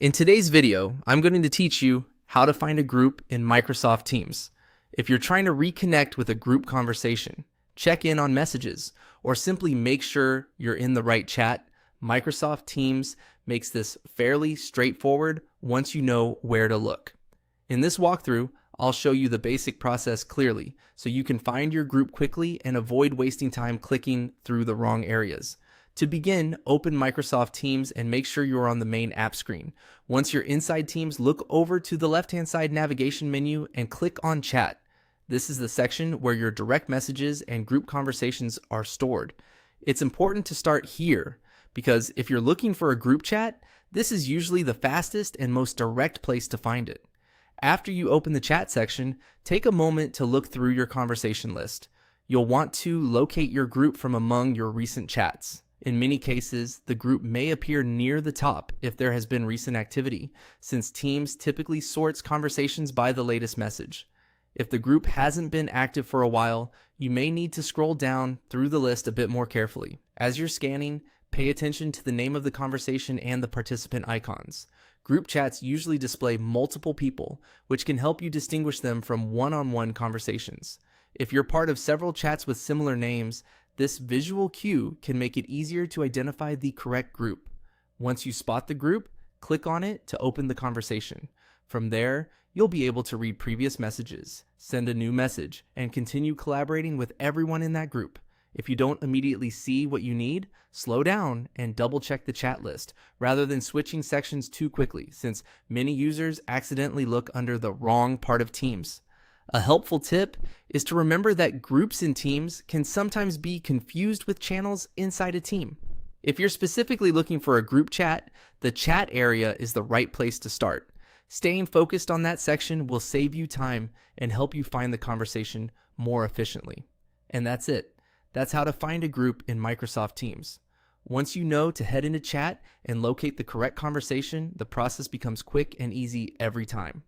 In today's video, I'm going to teach you how to find a group in Microsoft Teams. If you're trying to reconnect with a group conversation, check in on messages, or simply make sure you're in the right chat, Microsoft Teams makes this fairly straightforward once you know where to look. In this walkthrough, I'll show you the basic process clearly so you can find your group quickly and avoid wasting time clicking through the wrong areas. To begin, open Microsoft Teams and make sure you're on the main app screen. Once you're inside Teams, look over to the left-hand side navigation menu and click on Chat. This is the section where your direct messages and group conversations are stored. It's important to start here because if you're looking for a group chat, this is usually the fastest and most direct place to find it. After you open the chat section, take a moment to look through your conversation list. You'll want to locate your group from among your recent chats. In many cases, the group may appear near the top if there has been recent activity, since Teams typically sorts conversations by the latest message. If the group hasn't been active for a while, you may need to scroll down through the list a bit more carefully. As you're scanning, pay attention to the name of the conversation and the participant icons. Group chats usually display multiple people, which can help you distinguish them from one-on-one conversations. If you're part of several chats with similar names, this visual cue can make it easier to identify the correct group. Once you spot the group, click on it to open the conversation. From there, you'll be able to read previous messages, send a new message, and continue collaborating with everyone in that group. If you don't immediately see what you need, slow down and double check the chat list rather than switching sections too quickly, since many users accidentally look under the wrong part of Teams. A helpful tip is to remember that groups in Teams can sometimes be confused with channels inside a team. If you're specifically looking for a group chat, the chat area is the right place to start. Staying focused on that section will save you time and help you find the conversation more efficiently. And that's it. That's how to find a group in Microsoft Teams. Once you know to head into chat and locate the correct conversation, the process becomes quick and easy every time.